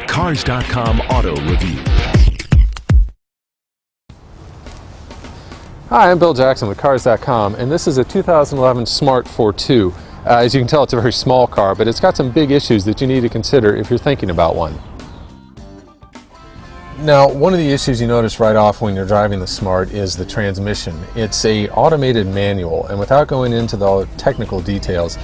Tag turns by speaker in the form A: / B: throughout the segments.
A: Cars.com Auto Review.
B: Hi, I'm Bill Jackson with Cars.com, and this is a 2011 Smart ForTwo. As you can tell, it's a very small car, but it's got some big issues that you need to consider if you're thinking about one. Now, one of the issues you notice right off when you're driving the Smart is the transmission. It's a automated manual, and without going into the technical details,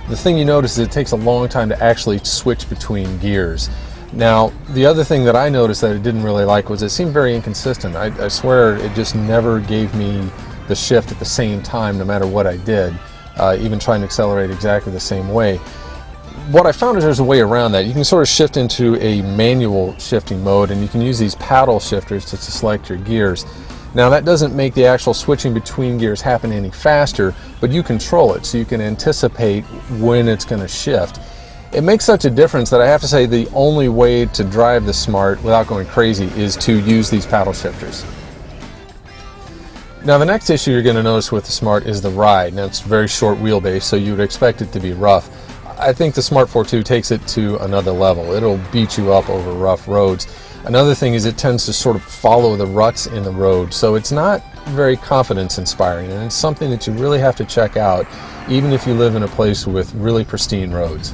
B: the thing you notice is it takes a long time to actually switch between gears. Now, the other thing that I noticed that I didn't really like was it seemed very inconsistent. I swear it just never gave me the shift at the same time no matter what I did, even trying to accelerate exactly the same way. What I found is there's a way around that. You can sort of shift into a manual shifting mode, and you can use these paddle shifters to select your gears. Now, that doesn't make the actual switching between gears happen any faster, but you control it so you can anticipate when it's going to shift. It makes such a difference that I have to say the only way to drive the Smart without going crazy is to use these paddle shifters. Now, the next issue you're going to notice with the Smart is the ride. Now, it's very short wheelbase, so you would expect it to be rough. I think the Smart ForTwo takes it to another level. It'll beat you up over rough roads. Another thing is it tends to sort of follow the ruts in the road, so it's not very confidence inspiring, and it's something that you really have to check out even if you live in a place with really pristine roads.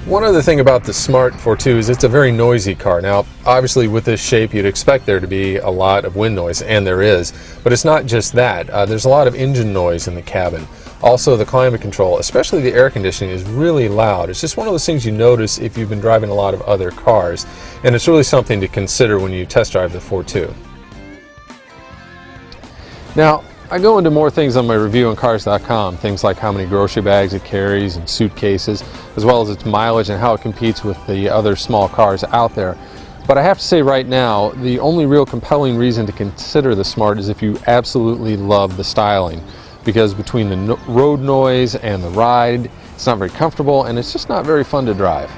B: One other thing about the Smart ForTwo is it's a very noisy car. Now, obviously with this shape you'd expect there to be a lot of wind noise, and there is, but it's not just that. There's a lot of engine noise in the cabin. Also, the climate control, especially the air conditioning, is really loud. It's just one of those things you notice if you've been driving a lot of other cars, and it's really something to consider when you test drive the ForTwo. Now, I go into more things on my review on Cars.com, things like how many grocery bags it carries and suitcases, as well as its mileage and how it competes with the other small cars out there. But I have to say right now, the only real compelling reason to consider the Smart is if you absolutely love the styling. Because between the road noise and the ride, it's not very comfortable and it's just not very fun to drive.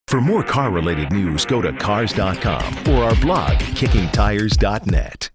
A: For more car-related news, go to Cars.com or our blog, KickingTires.net.